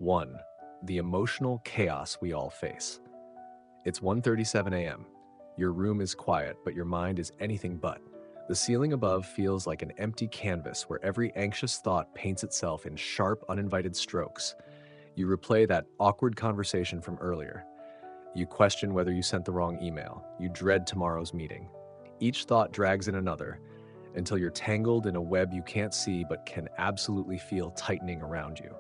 1. The emotional chaos we all face. It's 1:37 a.m. Your room is quiet, but your mind is anything but. The ceiling above feels like an empty canvas where every anxious thought paints itself in sharp, uninvited strokes. You replay that awkward conversation from earlier. You question whether you sent the wrong email. You dread tomorrow's meeting. Each thought drags in another until you're tangled in a web you can't see but can absolutely feel tightening around you.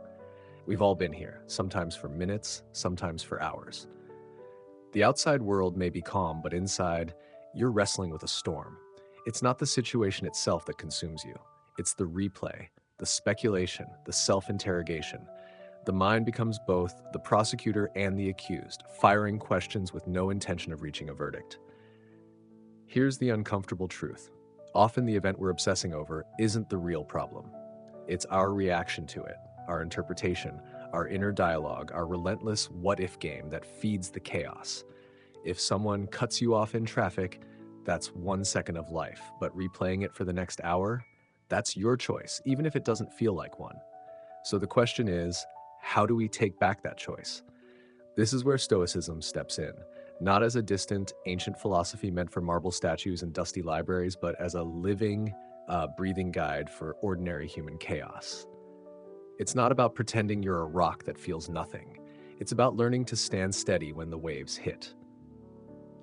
We've all been here, sometimes for minutes, sometimes for hours. The outside world may be calm, but inside, you're wrestling with a storm. It's not the situation itself that consumes you. It's the replay, the speculation, the self-interrogation. The mind becomes both the prosecutor and the accused, firing questions with no intention of reaching a verdict. Here's the uncomfortable truth. Often the event we're obsessing over isn't the real problem. It's our reaction to it, our interpretation, our inner dialogue, our relentless what-if game that feeds the chaos. If someone cuts you off in traffic, that's 1 second of life, but replaying it for the next hour, that's your choice, even if it doesn't feel like one. So the question is, how do we take back that choice? This is where Stoicism steps in, not as a distant, ancient philosophy meant for marble statues and dusty libraries, but as a living, breathing guide for ordinary human chaos. It's not about pretending you're a rock that feels nothing. It's about learning to stand steady when the waves hit.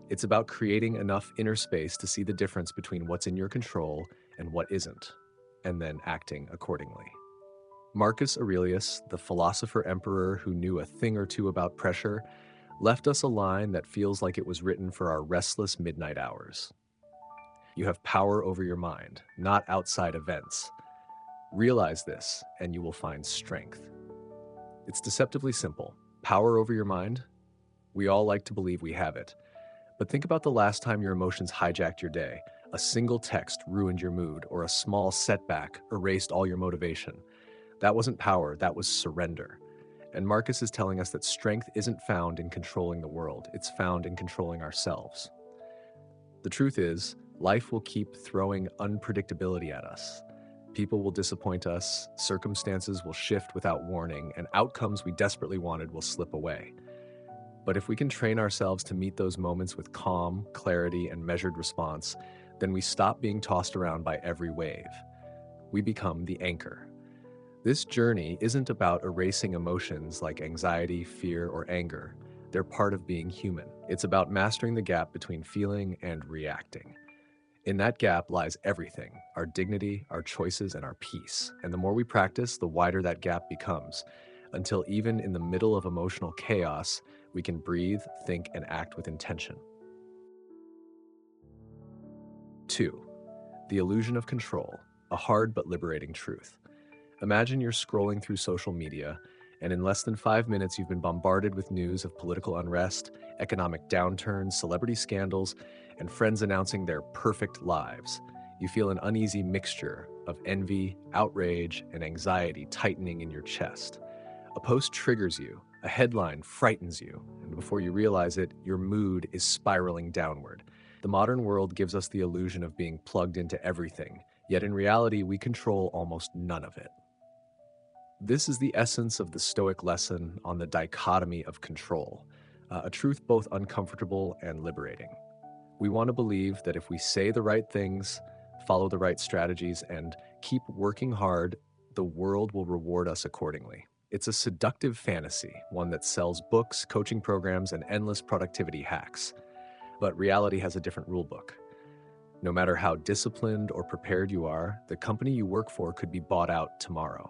It's about creating enough inner space to see the difference between what's in your control and what isn't, and then acting accordingly. Marcus Aurelius, the philosopher-emperor who knew a thing or two about pressure, left us a line that feels like it was written for our restless midnight hours. You have power over your mind, not outside events. Realize this, and you will find strength. It's deceptively simple. Power over your mind? We all like to believe we have it. But think about the last time your emotions hijacked your day. A single text ruined your mood, or a small setback erased all your motivation. That wasn't power, that was surrender. And Marcus is telling us that strength isn't found in controlling the world, it's found in controlling ourselves. The truth is, life will keep throwing unpredictability at us. People will disappoint us, circumstances will shift without warning, and outcomes we desperately wanted will slip away. But if we can train ourselves to meet those moments with calm, clarity, and measured response, then we stop being tossed around by every wave. We become the anchor. This journey isn't about erasing emotions like anxiety, fear, or anger. They're part of being human. It's about mastering the gap between feeling and reacting. In that gap lies everything, our dignity, our choices, and our peace. And the more we practice, the wider that gap becomes, until even in the middle of emotional chaos, we can breathe, think, and act with intention. 2. The illusion of control, a hard but liberating truth. Imagine you're scrolling through social media, and in less than 5 minutes you've been bombarded with news of political unrest, economic downturns, celebrity scandals, and friends announcing their perfect lives. You feel an uneasy mixture of envy, outrage, and anxiety tightening in your chest. A post triggers you, a headline frightens you, and before you realize it, your mood is spiraling downward. The modern world gives us the illusion of being plugged into everything, yet in reality, we control almost none of it. This is the essence of the Stoic lesson on the dichotomy of control, a truth both uncomfortable and liberating. We want to believe that if we say the right things, follow the right strategies, and keep working hard, the world will reward us accordingly. It's a seductive fantasy, one that sells books, coaching programs, and endless productivity hacks. But reality has a different rulebook. No matter how disciplined or prepared you are, the company you work for could be bought out tomorrow.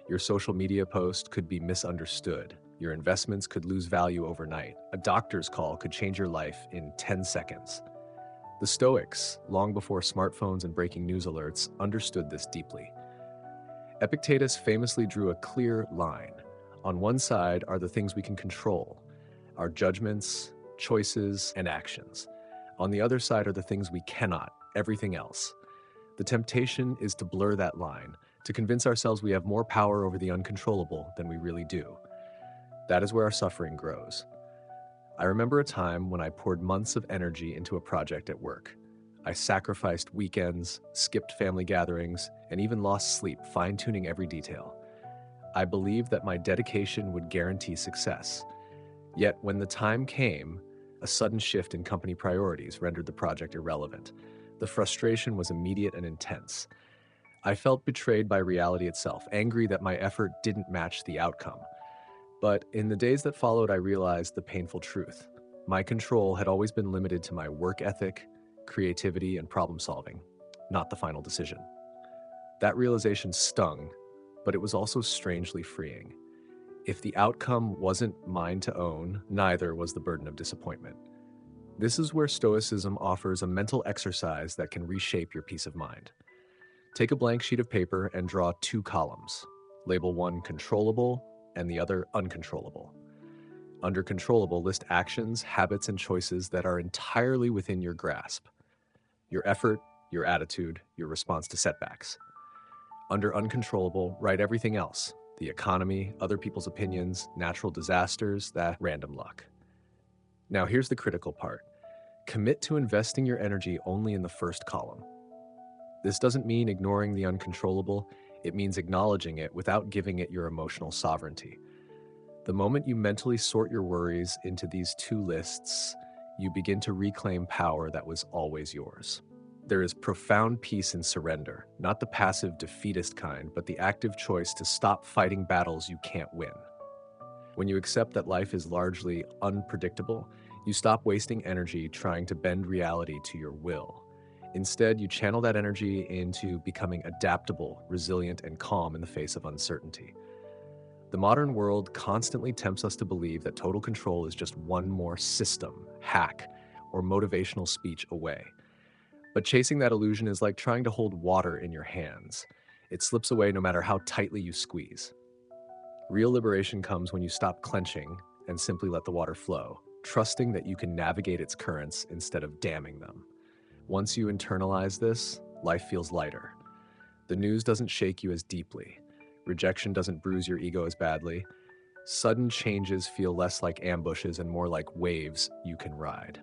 Your social media post could be misunderstood. Your investments could lose value overnight. A doctor's call could change your life in 10 seconds. The Stoics, long before smartphones and breaking news alerts, understood this deeply. Epictetus famously drew a clear line. On one side are the things we can control, our judgments, choices, and actions. On the other side are the things we cannot, everything else. The temptation is to blur that line, to convince ourselves we have more power over the uncontrollable than we really do. That is where our suffering grows. I remember a time when I poured months of energy into a project at work. I sacrificed weekends, skipped family gatherings, and even lost sleep, fine-tuning every detail. I believed that my dedication would guarantee success. Yet, when the time came, a sudden shift in company priorities rendered the project irrelevant. The frustration was immediate and intense. I felt betrayed by reality itself, angry that my effort didn't match the outcome. But in the days that followed, I realized the painful truth. My control had always been limited to my work ethic, creativity, and problem solving, not the final decision. That realization stung, but it was also strangely freeing. If the outcome wasn't mine to own, neither was the burden of disappointment. This is where Stoicism offers a mental exercise that can reshape your peace of mind. Take a blank sheet of paper and draw two columns. Label one controllable and the other uncontrollable. Under controllable, list actions, habits, and choices that are entirely within your grasp. Your effort, your attitude, your response to setbacks. Under uncontrollable, write everything else: the economy, other people's opinions, natural disasters, that random luck. Now here's the critical part. Commit to investing your energy only in the first column. This doesn't mean ignoring the uncontrollable, it means acknowledging it without giving it your emotional sovereignty. The moment you mentally sort your worries into these two lists, you begin to reclaim power that was always yours. There is profound peace in surrender, not the passive defeatist kind, but the active choice to stop fighting battles you can't win. When you accept that life is largely unpredictable, you stop wasting energy trying to bend reality to your will. Instead, you channel that energy into becoming adaptable, resilient, and calm in the face of uncertainty. The modern world constantly tempts us to believe that total control is just one more system, hack, or motivational speech away. But chasing that illusion is like trying to hold water in your hands. It slips away no matter how tightly you squeeze. Real liberation comes when you stop clenching and simply let the water flow, trusting that you can navigate its currents instead of damming them. Once you internalize this, life feels lighter. The news doesn't shake you as deeply. Rejection doesn't bruise your ego as badly. Sudden changes feel less like ambushes and more like waves you can ride.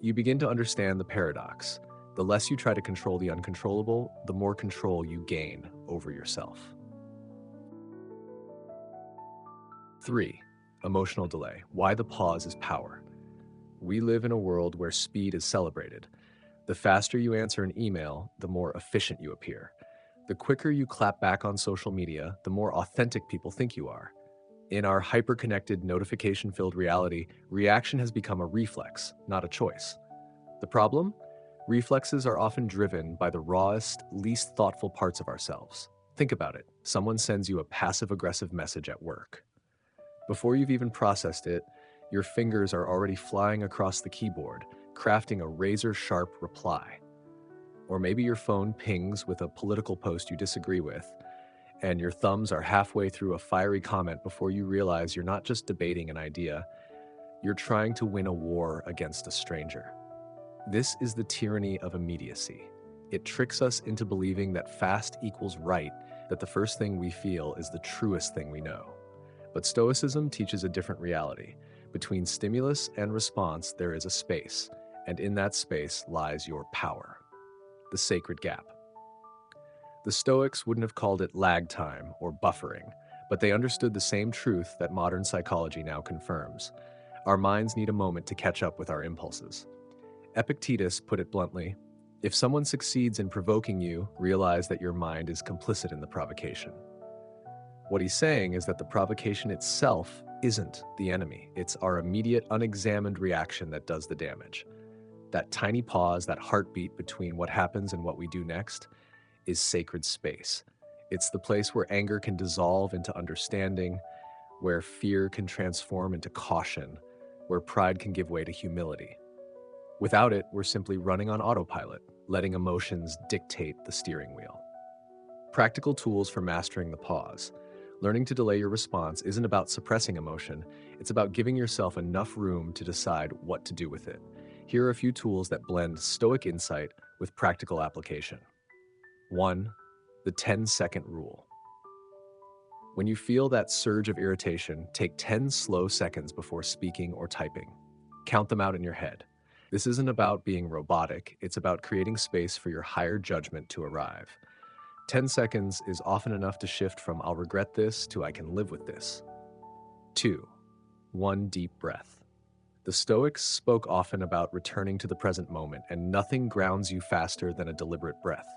You begin to understand the paradox. The less you try to control the uncontrollable, the more control you gain over yourself. 3. Emotional delay. Why the pause is power. We live in a world where speed is celebrated. The faster you answer an email, the more efficient you appear. The quicker you clap back on social media, the more authentic people think you are. In our hyper-connected, notification-filled reality, reaction has become a reflex, not a choice. The problem? Reflexes are often driven by the rawest, least thoughtful parts of ourselves. Think about it. Someone sends you a passive-aggressive message at work. Before you've even processed it, your fingers are already flying across the keyboard, crafting a razor-sharp reply. Or maybe your phone pings with a political post you disagree with, and your thumbs are halfway through a fiery comment before you realize you're not just debating an idea, you're trying to win a war against a stranger. This is the tyranny of immediacy. It tricks us into believing that fast equals right, that the first thing we feel is the truest thing we know. But Stoicism teaches a different reality. Between stimulus and response, there is a space, and in that space lies your power. The sacred gap. The Stoics wouldn't have called it lag time or buffering, but they understood the same truth that modern psychology now confirms. Our minds need a moment to catch up with our impulses. Epictetus put it bluntly, if someone succeeds in provoking you, realize that your mind is complicit in the provocation. What he's saying is that the provocation itself isn't the enemy. It's our immediate, unexamined reaction that does the damage. That tiny pause, that heartbeat between what happens and what we do next, is sacred space. It's the place where anger can dissolve into understanding, where fear can transform into caution, where pride can give way to humility. Without it, we're simply running on autopilot, letting emotions dictate the steering wheel. Practical tools for mastering the pause. Learning to delay your response isn't about suppressing emotion, it's about giving yourself enough room to decide what to do with it. Here are a few tools that blend Stoic insight with practical application. 1. The 10-second rule. When you feel that surge of irritation, take 10 slow seconds before speaking or typing. Count them out in your head. This isn't about being robotic, it's about creating space for your higher judgment to arrive. 10 seconds is often enough to shift from "I'll regret this" to "I can live with this." 2. One deep breath. The Stoics spoke often about returning to the present moment, and nothing grounds you faster than a deliberate breath.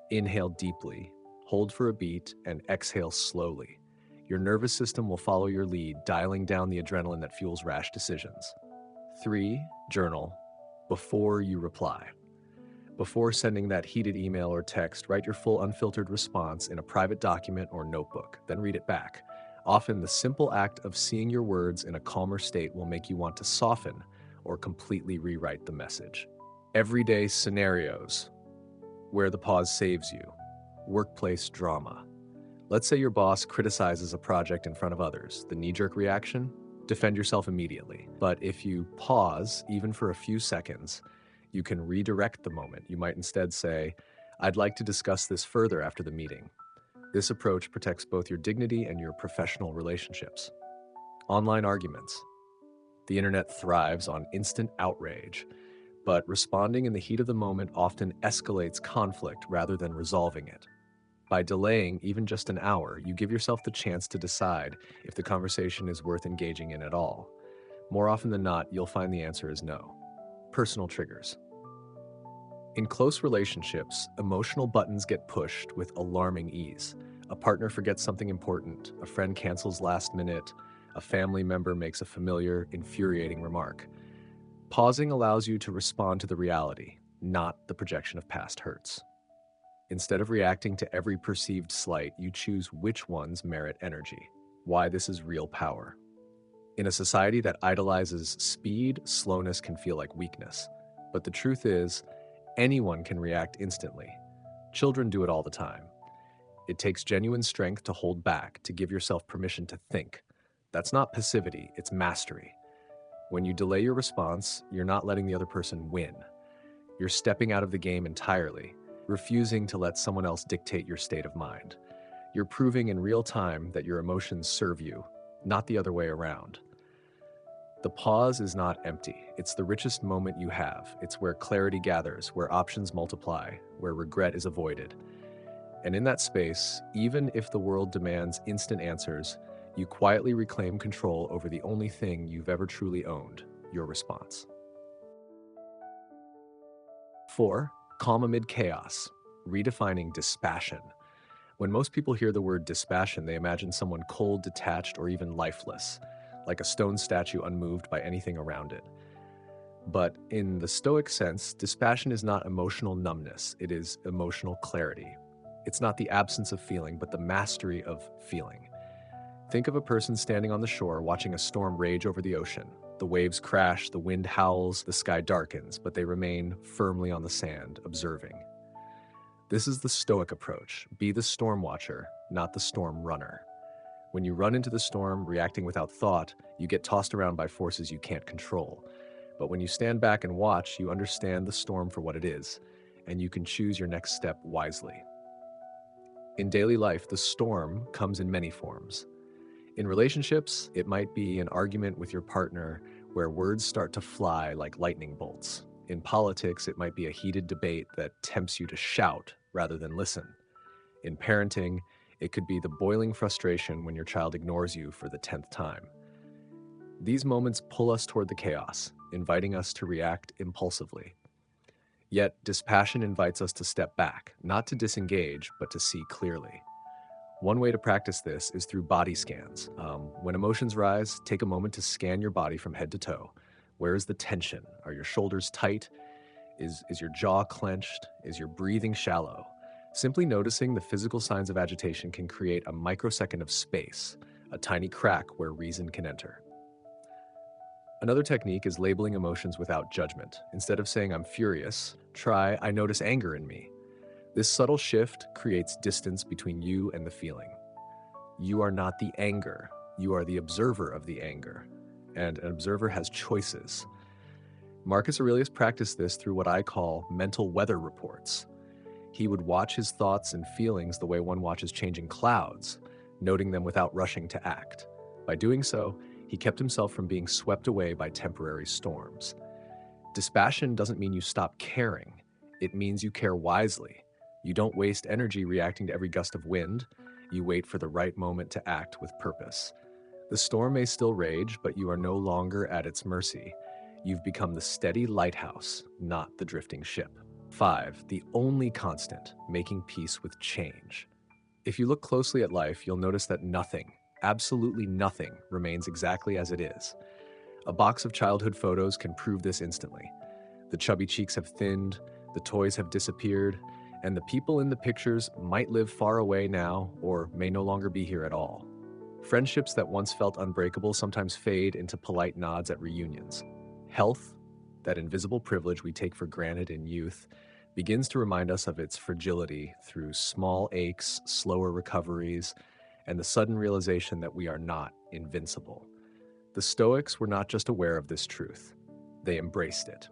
Inhale deeply, hold for a beat, and exhale slowly. Your nervous system will follow your lead, dialing down the adrenaline that fuels rash decisions. 3. Journal before you reply. Before sending that heated email or text, write your full unfiltered response in a private document or notebook, then read it back. Often, the simple act of seeing your words in a calmer state will make you want to soften or completely rewrite the message. Everyday scenarios where the pause saves you. Workplace drama. Let's say your boss criticizes a project in front of others. The knee-jerk reaction? Defend yourself immediately. But if you pause, even for a few seconds, you can redirect the moment. You might instead say, "I'd like to discuss this further after the meeting." This approach protects both your dignity and your professional relationships. Online arguments. The internet thrives on instant outrage, but responding in the heat of the moment often escalates conflict rather than resolving it. By delaying even just an hour, you give yourself the chance to decide if the conversation is worth engaging in at all. More often than not, you'll find the answer is no. Personal triggers. In close relationships, emotional buttons get pushed with alarming ease. A partner forgets something important, a friend cancels last minute, a family member makes a familiar, infuriating remark. Pausing allows you to respond to the reality, not the projection of past hurts. Instead of reacting to every perceived slight, you choose which ones merit energy. Why this is real power. In a society that idolizes speed, slowness can feel like weakness. But the truth is, anyone can react instantly. Children do it all the time. It takes genuine strength to hold back, to give yourself permission to think. That's not passivity, it's mastery. When you delay your response, you're not letting the other person win. You're stepping out of the game entirely, refusing to let someone else dictate your state of mind. You're proving in real time that your emotions serve you, not the other way around. The pause is not empty. It's the richest moment you have. It's where clarity gathers, where options multiply, where regret is avoided. And in that space, even if the world demands instant answers, you quietly reclaim control over the only thing you've ever truly owned, your response. 4. Calm amid chaos. Redefining dispassion. When most people hear the word dispassion, they imagine someone cold, detached, or even lifeless, like a stone statue unmoved by anything around it. But in the Stoic sense, dispassion is not emotional numbness, it is emotional clarity. It's not the absence of feeling, but the mastery of feeling. Think of a person standing on the shore watching a storm rage over the ocean. The waves crash, the wind howls, the sky darkens, but they remain firmly on the sand, observing. This is the Stoic approach. Be the storm watcher, not the storm runner. When you run into the storm, reacting without thought, you get tossed around by forces you can't control. But when you stand back and watch, you understand the storm for what it is, and you can choose your next step wisely. In daily life, the storm comes in many forms. In relationships, it might be an argument with your partner where words start to fly like lightning bolts. In politics, it might be a heated debate that tempts you to shout rather than listen. In parenting, it could be the boiling frustration when your child ignores you for the 10th time. These moments pull us toward the chaos, inviting us to react impulsively. Yet, dispassion invites us to step back, not to disengage, but to see clearly. One way to practice this is through body scans. When emotions rise, take a moment to scan your body from head to toe. Where is the tension? Are your shoulders tight? Is your jaw clenched? Is your breathing shallow? Simply noticing the physical signs of agitation can create a microsecond of space, a tiny crack where reason can enter. Another technique is labeling emotions without judgment. Instead of saying "I'm furious," try "I notice anger in me." This subtle shift creates distance between you and the feeling. You are not the anger. You are the observer of the anger. And an observer has choices. Marcus Aurelius practiced this through what I call mental weather reports. He would watch his thoughts and feelings the way one watches changing clouds, noting them without rushing to act. By doing so, he kept himself from being swept away by temporary storms. Dispassion doesn't mean you stop caring. It means you care wisely. You don't waste energy reacting to every gust of wind. You wait for the right moment to act with purpose. The storm may still rage, but you are no longer at its mercy. You've become the steady lighthouse, not the drifting ship. 5. The only constant, making peace with change. If you look closely at life, you'll notice that nothing, absolutely nothing, remains exactly as it is. A box of childhood photos can prove this instantly. The chubby cheeks have thinned, the toys have disappeared, and the people in the pictures might live far away now or may no longer be here at all. Friendships that once felt unbreakable sometimes fade into polite nods at reunions. Health, that invisible privilege we take for granted in youth, begins to remind us of its fragility through small aches, slower recoveries, and the sudden realization that we are not invincible. The Stoics were not just aware of this truth, they embraced it.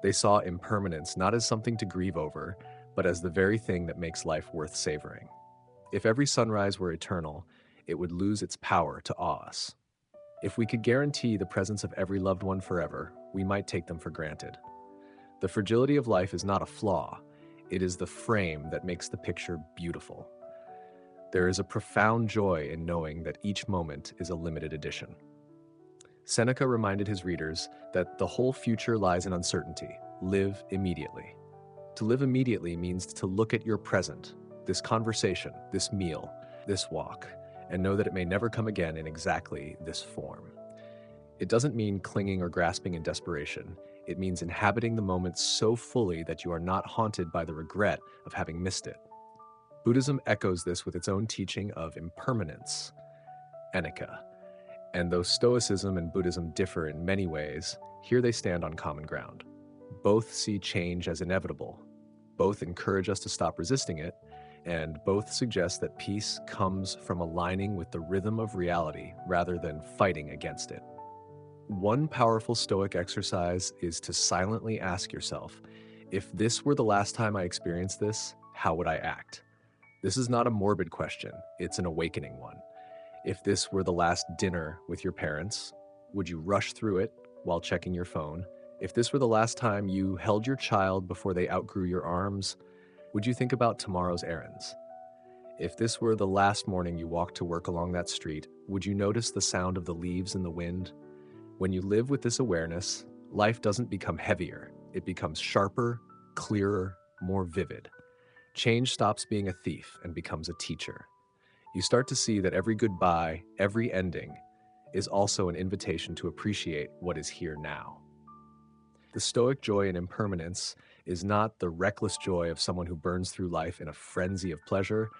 They saw impermanence not as something to grieve over, but as the very thing that makes life worth savoring. If every sunrise were eternal, it would lose its power to awe us. If we could guarantee the presence of every loved one forever, we might take them for granted. The fragility of life is not a flaw, it is the frame that makes the picture beautiful. There is a profound joy in knowing that each moment is a limited edition. Seneca reminded his readers that the whole future lies in uncertainty. Live immediately. To live immediately means to look at your present, this conversation, this meal, this walk, and know that it may never come again in exactly this form. It doesn't mean clinging or grasping in desperation. It means inhabiting the moment so fully that you are not haunted by the regret of having missed it. Buddhism echoes this with its own teaching of impermanence, anicca. And though Stoicism and Buddhism differ in many ways, here they stand on common ground. Both see change as inevitable. Both encourage us to stop resisting it, and both suggest that peace comes from aligning with the rhythm of reality rather than fighting against it. One powerful Stoic exercise is to silently ask yourself, if this were the last time I experienced this, how would I act? This is not a morbid question, it's an awakening one. If this were the last dinner with your parents, would you rush through it while checking your phone? If this were the last time you held your child before they outgrew your arms, would you think about tomorrow's errands? If this were the last morning you walked to work along that street, would you notice the sound of the leaves in the wind? When you live with this awareness, life doesn't become heavier. It becomes sharper, clearer, more vivid. Change stops being a thief and becomes a teacher. You start to see that every goodbye, every ending, is also an invitation to appreciate what is here now. The Stoic joy in impermanence is not the reckless joy of someone who burns through life in a frenzy of pleasure,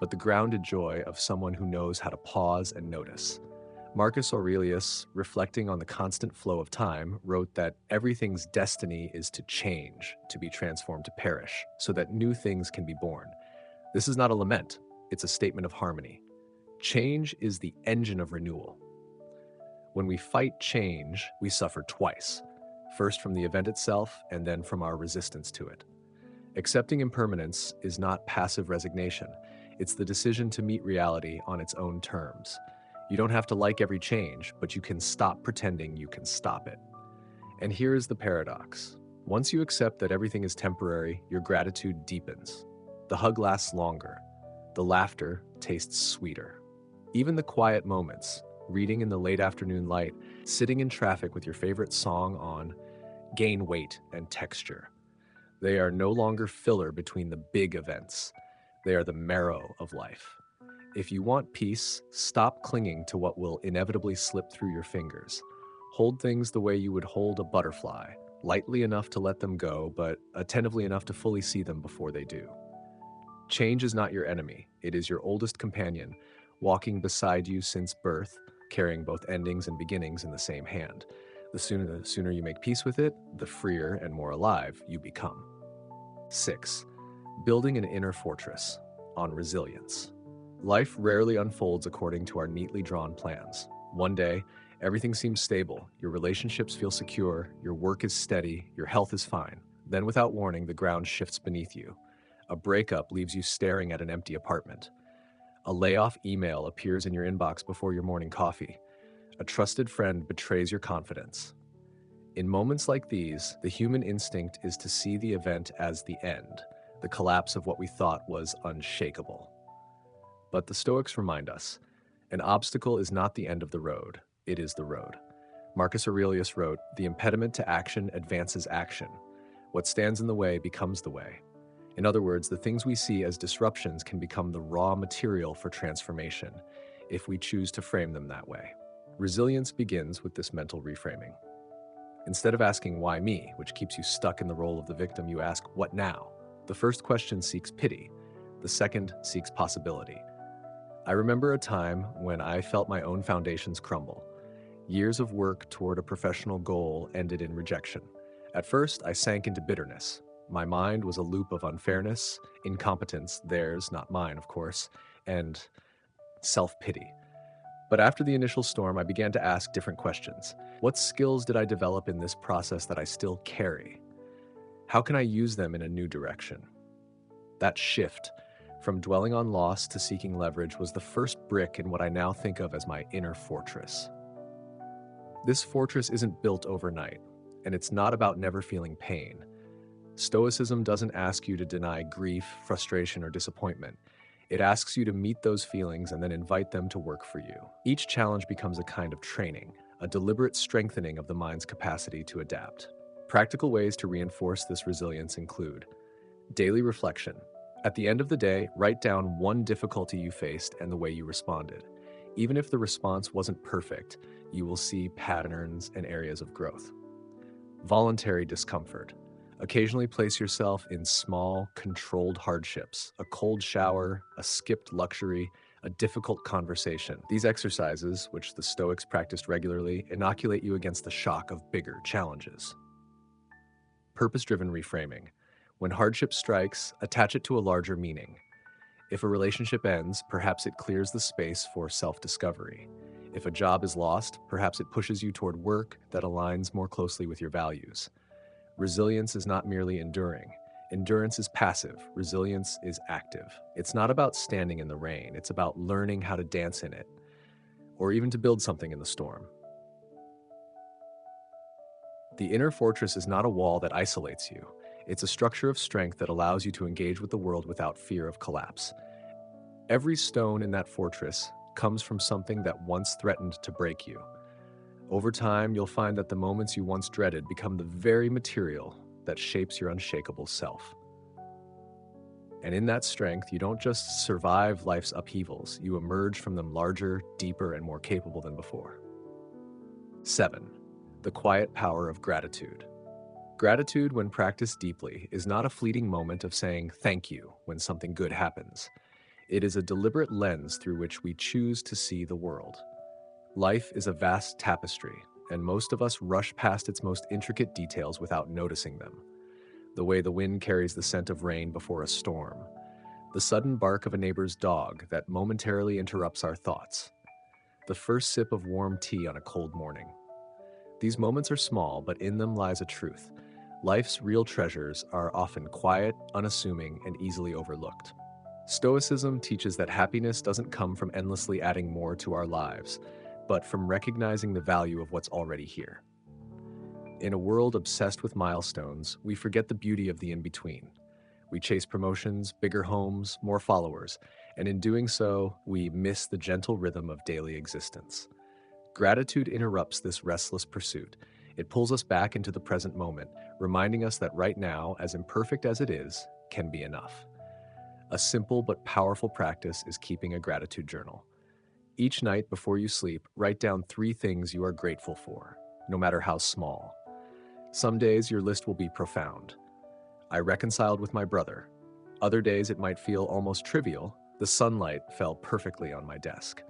but the grounded joy of someone who knows how to pause and notice. Marcus Aurelius, reflecting on the constant flow of time, wrote that everything's destiny is to change, to be transformed to perish, so that new things can be born. This is not a lament, it's a statement of harmony. Change is the engine of renewal. When we fight change, we suffer twice, first from the event itself and then from our resistance to it. Accepting impermanence is not passive resignation, it's the decision to meet reality on its own terms. You don't have to like every change, but you can stop pretending you can stop it. And here is the paradox. Once you accept that everything is temporary, your gratitude deepens. The hug lasts longer. The laughter tastes sweeter. Even the quiet moments, reading in the late afternoon light, sitting in traffic with your favorite song on, gain weight and texture. They are no longer filler between the big events. They are the marrow of life. If you want peace, stop clinging to what will inevitably slip through your fingers. Hold things the way you would hold a butterfly, lightly enough to let them go, but attentively enough to fully see them before they do. Change is not your enemy, it is your oldest companion, walking beside you since birth, carrying both endings and beginnings in the same hand. The sooner you make peace with it, the freer and more alive you become. 6. Building an inner fortress, on resilience. Life rarely unfolds according to our neatly drawn plans. One day, everything seems stable, your relationships feel secure, your work is steady, your health is fine. Then without warning, the ground shifts beneath you. A breakup leaves you staring at an empty apartment. A layoff email appears in your inbox before your morning coffee. A trusted friend betrays your confidence. In moments like these, the human instinct is to see the event as the end, the collapse of what we thought was unshakable. But the Stoics remind us, an obstacle is not the end of the road, it is the road. Marcus Aurelius wrote, "The impediment to action advances action. What stands in the way becomes the way." In other words, the things we see as disruptions can become the raw material for transformation, if we choose to frame them that way. Resilience begins with this mental reframing. Instead of asking, "Why me?" which keeps you stuck in the role of the victim, you ask, "What now?" The first question seeks pity. The second seeks possibility. I remember a time when I felt my own foundations crumble. Years of work toward a professional goal ended in rejection. At first, I sank into bitterness. My mind was a loop of unfairness, incompetence, theirs, not mine, of course, and self-pity. But after the initial storm, I began to ask different questions. What skills did I develop in this process that I still carry? How can I use them in a new direction? That shift, from dwelling on loss to seeking leverage, was the first brick in what I now think of as my inner fortress. This fortress isn't built overnight, and it's not about never feeling pain. Stoicism doesn't ask you to deny grief, frustration, or disappointment. It asks you to meet those feelings and then invite them to work for you. Each challenge becomes a kind of training, a deliberate strengthening of the mind's capacity to adapt. Practical ways to reinforce this resilience include daily reflection. At the end of the day, write down one difficulty you faced and the way you responded. Even if the response wasn't perfect, you will see patterns and areas of growth. Voluntary discomfort. Occasionally place yourself in small, controlled hardships, a cold shower, a skipped luxury, a difficult conversation. These exercises, which the Stoics practiced regularly, inoculate you against the shock of bigger challenges. Purpose-driven reframing. When hardship strikes, attach it to a larger meaning. If a relationship ends, perhaps it clears the space for self-discovery. If a job is lost, perhaps it pushes you toward work that aligns more closely with your values. Resilience is not merely enduring. Endurance is passive. Resilience is active. It's not about standing in the rain. It's about learning how to dance in it, or even to build something in the storm. The inner fortress is not a wall that isolates you. It's a structure of strength that allows you to engage with the world without fear of collapse. Every stone in that fortress comes from something that once threatened to break you. Over time, you'll find that the moments you once dreaded become the very material that shapes your unshakable self. And in that strength, you don't just survive life's upheavals, you emerge from them larger, deeper, and more capable than before. 7. The quiet power of gratitude. Gratitude, when practiced deeply, is not a fleeting moment of saying thank you when something good happens. It is a deliberate lens through which we choose to see the world. Life is a vast tapestry, and most of us rush past its most intricate details without noticing them. The way the wind carries the scent of rain before a storm, the sudden bark of a neighbor's dog that momentarily interrupts our thoughts, the first sip of warm tea on a cold morning. These moments are small, but in them lies a truth. Life's real treasures are often quiet, unassuming, and easily overlooked. Stoicism teaches that happiness doesn't come from endlessly adding more to our lives, but from recognizing the value of what's already here. In a world obsessed with milestones, we forget the beauty of the in-between. We chase promotions, bigger homes, more followers, and in doing so, we miss the gentle rhythm of daily existence. Gratitude interrupts this restless pursuit. It pulls us back into the present moment, reminding us that right now, as imperfect as it is, can be enough. A simple but powerful practice is keeping a gratitude journal. Each night before you sleep, write down 3 things you are grateful for, no matter how small. Some days your list will be profound. I reconciled with my brother. Other days it might feel almost trivial. The sunlight fell perfectly on my desk.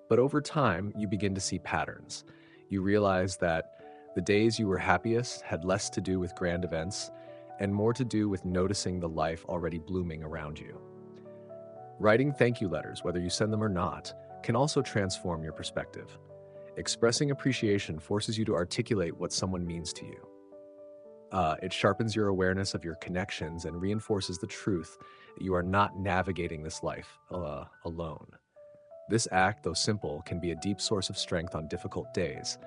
But over time, you begin to see patterns. You realize that the days you were happiest had less to do with grand events and more to do with noticing the life already blooming around you. Writing thank you letters, whether you send them or not, can also transform your perspective. Expressing appreciation forces you to articulate what someone means to you. It sharpens your awareness of your connections and reinforces the truth that you are not navigating this life alone. This act, though simple, can be a deep source of strength on difficult days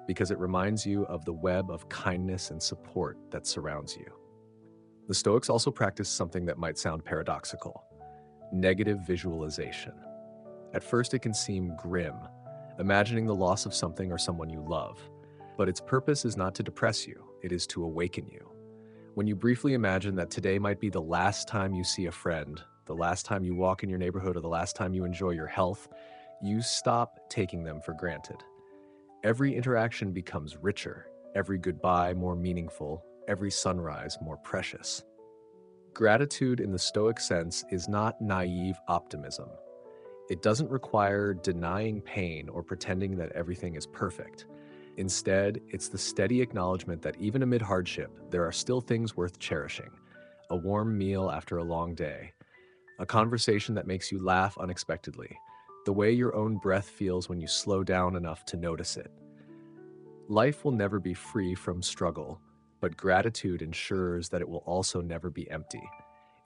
because it reminds you of the web of kindness and support that surrounds you. The Stoics also practiced something that might sound paradoxical: negative visualization. At first, it can seem grim, imagining the loss of something or someone you love. But its purpose is not to depress you, it is to awaken you. When you briefly imagine that today might be the last time you see a friend, the last time you walk in your neighborhood, or the last time you enjoy your health, you stop taking them for granted. Every interaction becomes richer, every goodbye more meaningful, every sunrise more precious. Gratitude in the Stoic sense is not naive optimism. It doesn't require denying pain or pretending that everything is perfect. Instead, it's the steady acknowledgement that even amid hardship, there are still things worth cherishing. A warm meal after a long day, a conversation that makes you laugh unexpectedly, the way your own breath feels when you slow down enough to notice it. Life will never be free from struggle, but gratitude ensures that it will also never be empty.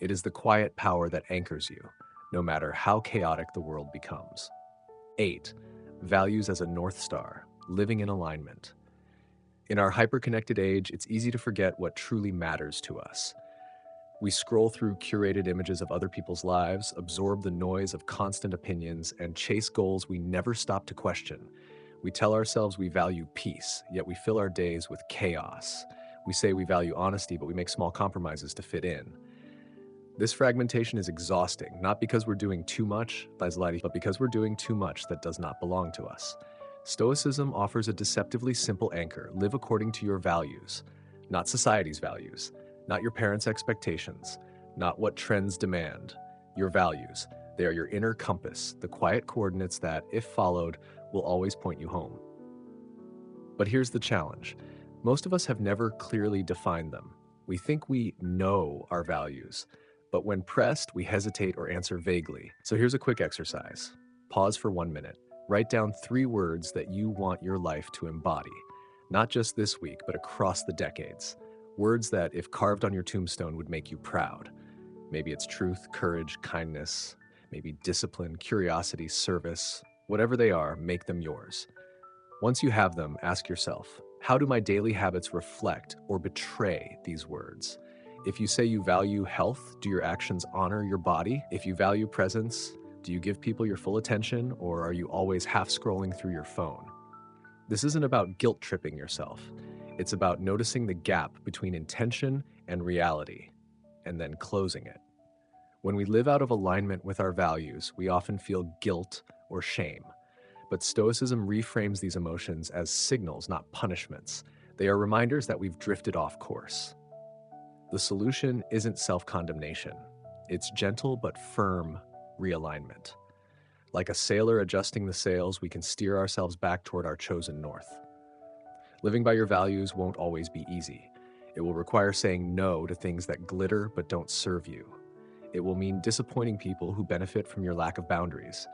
It is the quiet power that anchors you, no matter how chaotic the world becomes. 8. Values as a North Star, living in alignment. In our hyper-connected age, it's easy to forget what truly matters to us. We scroll through curated images of other people's lives, absorb the noise of constant opinions, and chase goals we never stop to question. We tell ourselves we value peace, yet we fill our days with chaos. We say we value honesty, but we make small compromises to fit in. This fragmentation is exhausting, not because we're doing too much, but because we're doing too much that does not belong to us. Stoicism offers a deceptively simple anchor: live according to your values, not society's values, not your parents' expectations, not what trends demand. Your values. They are your inner compass, the quiet coordinates that, if followed, will always point you home. But here's the challenge. Most of us have never clearly defined them. We think we know our values, but when pressed, we hesitate or answer vaguely. So here's a quick exercise. Pause for 1 minute. Write down 3 words that you want your life to embody, not just this week, but across the decades. Words that, if carved on your tombstone, would make you proud. Maybe it's truth, courage, kindness, maybe discipline, curiosity, service. Whatever they are, make them yours. Once you have them, ask yourself, how do my daily habits reflect or betray these words? If you say you value health, do your actions honor your body? If you value presence, do you give people your full attention, or are you always half scrolling through your phone? This isn't about guilt tripping yourself. It's about noticing the gap between intention and reality, and then closing it. When we live out of alignment with our values, we often feel guilt or shame. But Stoicism reframes these emotions as signals, not punishments. They are reminders that we've drifted off course. The solution isn't self-condemnation. It's gentle but firm realignment. Like a sailor adjusting the sails, we can steer ourselves back toward our chosen north. Living by your values won't always be easy. It will require saying no to things that glitter but don't serve you. It will mean disappointing people who benefit from your lack of boundaries.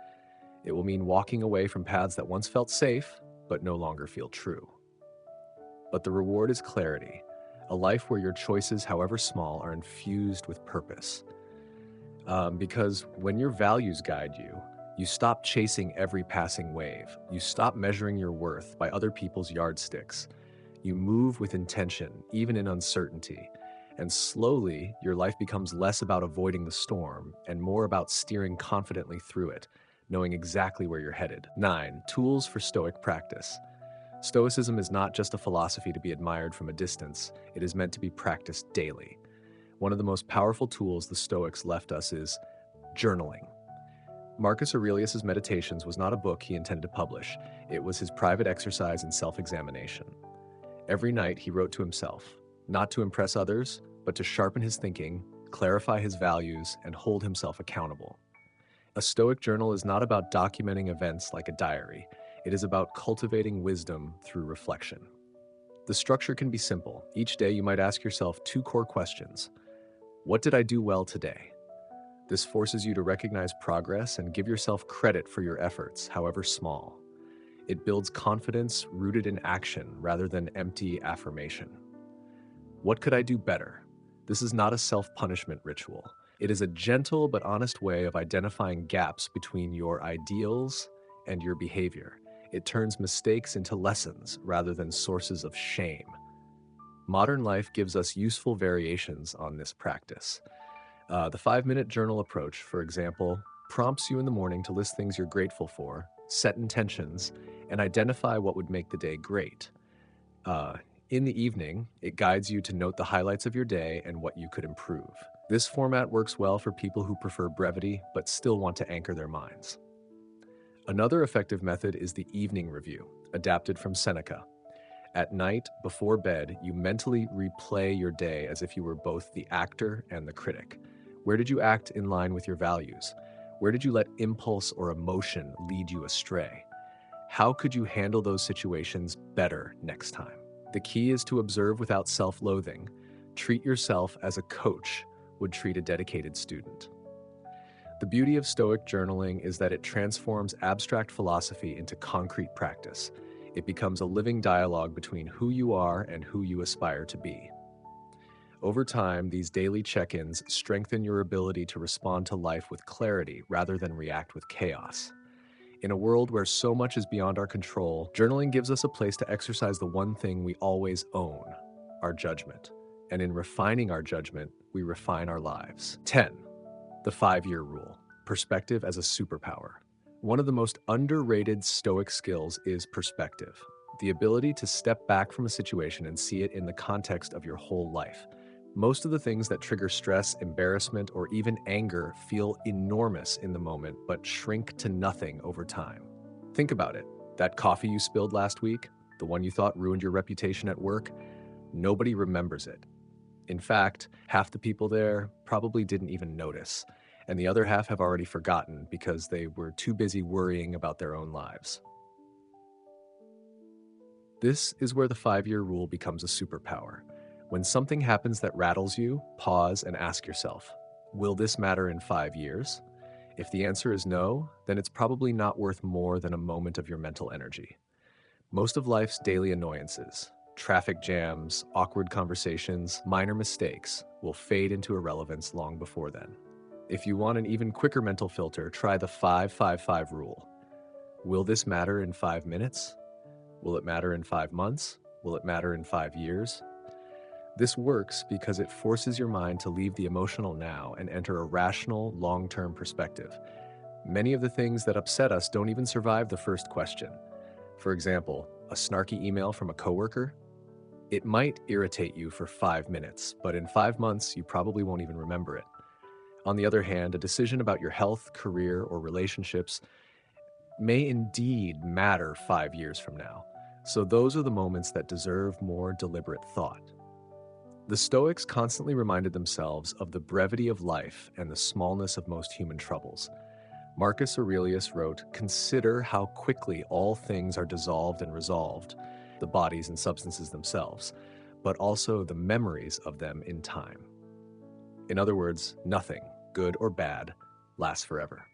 It will mean walking away from paths that once felt safe but no longer feel true. But the reward is clarity, a life where your choices, however small, are infused with purpose. Because when your values guide you, you stop chasing every passing wave. You stop measuring your worth by other people's yardsticks. You move with intention, even in uncertainty. And slowly, your life becomes less about avoiding the storm and more about steering confidently through it, knowing exactly where you're headed. 9. Tools for Stoic practice. Stoicism is not just a philosophy to be admired from a distance. It is meant to be practiced daily. One of the most powerful tools the Stoics left us is journaling. Marcus Aurelius' Meditations was not a book he intended to publish. It was his private exercise in self-examination. Every night he wrote to himself, not to impress others, but to sharpen his thinking, clarify his values, and hold himself accountable. A Stoic journal is not about documenting events like a diary. It is about cultivating wisdom through reflection. The structure can be simple. Each day you might ask yourself 2 core questions. What did I do well today? This forces you to recognize progress and give yourself credit for your efforts, however small. It builds confidence rooted in action rather than empty affirmation. What could I do better? This is not a self-punishment ritual. It is a gentle but honest way of identifying gaps between your ideals and your behavior. It turns mistakes into lessons rather than sources of shame. Modern life gives us useful variations on this practice. The 5-minute journal approach, for example, prompts you in the morning to list things you're grateful for, set intentions, and identify what would make the day great. Uh, in the evening, it guides you to note the highlights of your day and what you could improve. This format works well for people who prefer brevity but still want to anchor their minds. Another effective method is the evening review, adapted from Seneca. At night, before bed, you mentally replay your day as if you were both the actor and the critic. Where did you act in line with your values? Where did you let impulse or emotion lead you astray? How could you handle those situations better next time? The key is to observe without self-loathing. Treat yourself as a coach would treat a dedicated student. The beauty of Stoic journaling is that it transforms abstract philosophy into concrete practice. It becomes a living dialogue between who you are and who you aspire to be. Over time, these daily check-ins strengthen your ability to respond to life with clarity rather than react with chaos. In a world where so much is beyond our control, journaling gives us a place to exercise the one thing we always own, our judgment. And in refining our judgment, we refine our lives. 10. The 5-year rule. Perspective as a superpower. One of the most underrated Stoic skills is perspective, the ability to step back from a situation and see it in the context of your whole life. Most of the things that trigger stress, embarrassment, or even anger feel enormous in the moment, but shrink to nothing over time. Think about it. That coffee you spilled last week, the one you thought ruined your reputation at work, nobody remembers it. In fact, half the people there probably didn't even notice, and the other half have already forgotten because they were too busy worrying about their own lives. This is where the 5-year rule becomes a superpower. When something happens that rattles you, pause and ask yourself, will this matter in 5 years? If the answer is no, then it's probably not worth more than a moment of your mental energy. Most of life's daily annoyances, traffic jams, awkward conversations, minor mistakes, will fade into irrelevance long before then. If you want an even quicker mental filter, try the 5-5-5 rule. Will this matter in 5 minutes? Will it matter in 5 months? Will it matter in 5 years? This works because it forces your mind to leave the emotional now and enter a rational, long-term perspective. Many of the things that upset us don't even survive the first question. For example, a snarky email from a coworker? It might irritate you for 5 minutes, but in 5 months, you probably won't even remember it. On the other hand, a decision about your health, career, or relationships may indeed matter 5 years from now. So those are the moments that deserve more deliberate thought. The Stoics constantly reminded themselves of the brevity of life and the smallness of most human troubles. Marcus Aurelius wrote, "Consider how quickly all things are dissolved and resolved, the bodies and substances themselves, but also the memories of them in time." In other words, nothing, good or bad, lasts forever.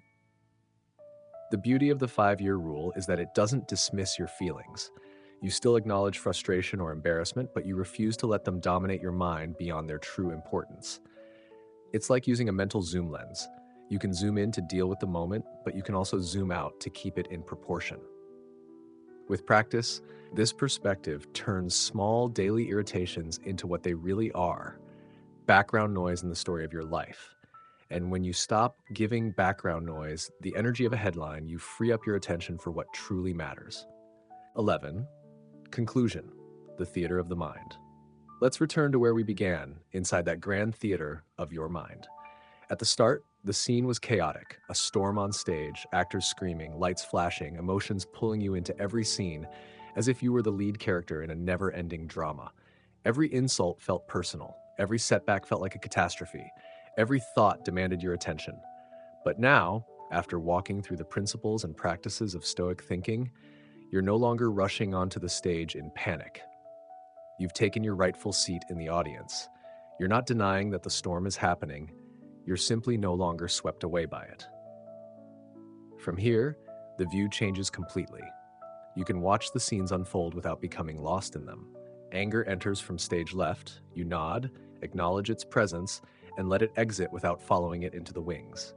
The beauty of the 5-year rule is that it doesn't dismiss your feelings. You still acknowledge frustration or embarrassment, but you refuse to let them dominate your mind beyond their true importance. It's like using a mental zoom lens. You can zoom in to deal with the moment, but you can also zoom out to keep it in proportion. With practice, this perspective turns small daily irritations into what they really are, background noise in the story of your life. And when you stop giving background noise the energy of a headline, you free up your attention for what truly matters. 11. Conclusion, the theater of the mind. Let's return to where we began, inside that grand theater of your mind. At the start, the scene was chaotic, a storm on stage, actors screaming, lights flashing, emotions pulling you into every scene, as if you were the lead character in a never-ending drama. Every insult felt personal, every setback felt like a catastrophe, every thought demanded your attention. But now, after walking through the principles and practices of Stoic thinking, you're no longer rushing onto the stage in panic. You've taken your rightful seat in the audience. You're not denying that the storm is happening. You're simply no longer swept away by it. From here, the view changes completely. You can watch the scenes unfold without becoming lost in them. Anger enters from stage left. You nod, acknowledge its presence, and let it exit without following it into the wings.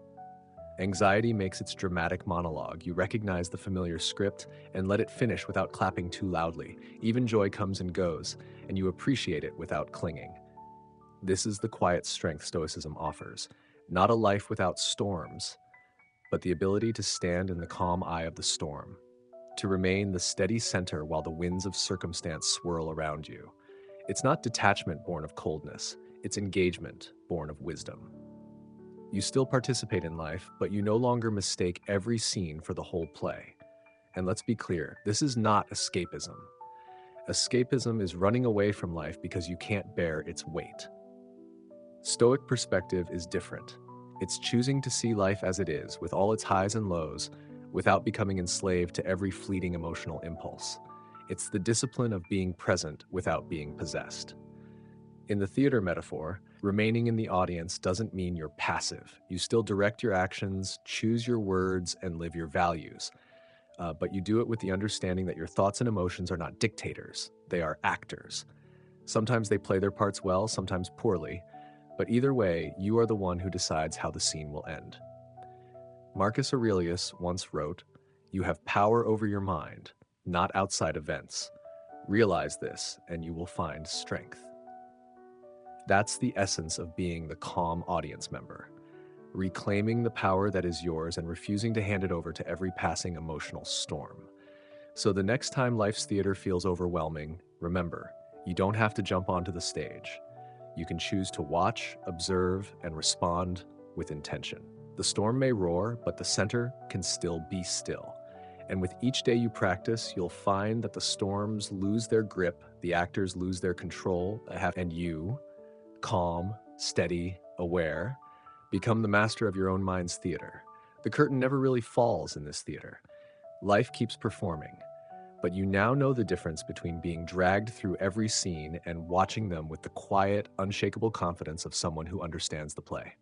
Anxiety makes its dramatic monologue. You recognize the familiar script and let it finish without clapping too loudly. Even joy comes and goes, and you appreciate it without clinging. This is the quiet strength Stoicism offers. Not a life without storms, but the ability to stand in the calm eye of the storm, to remain the steady center while the winds of circumstance swirl around you. It's not detachment born of coldness, it's engagement born of wisdom. You still participate in life, but you no longer mistake every scene for the whole play. And let's be clear, this is not escapism. Escapism is running away from life because you can't bear its weight. Stoic perspective is different. It's choosing to see life as it is, with all its highs and lows, without becoming enslaved to every fleeting emotional impulse. It's the discipline of being present without being possessed. In the theater metaphor, remaining in the audience doesn't mean you're passive. You still direct your actions, choose your words, and live your values. But you do it with the understanding that your thoughts and emotions are not dictators, they are actors. Sometimes they play their parts well, sometimes poorly, but either way, you are the one who decides how the scene will end. Marcus Aurelius once wrote, "You have power over your mind, not outside events. Realize this, and you will find strength." That's the essence of being the calm audience member, reclaiming the power that is yours and refusing to hand it over to every passing emotional storm. So the next time life's theater feels overwhelming, remember, you don't have to jump onto the stage. You can choose to watch, observe, and respond with intention. The storm may roar, but the center can still be still. And with each day you practice, you'll find that the storms lose their grip, the actors lose their control, and you, calm, steady, aware, become the master of your own mind's theater. The curtain never really falls in this theater. Life keeps performing, but you now know the difference between being dragged through every scene and watching them with the quiet, unshakable confidence of someone who understands the play.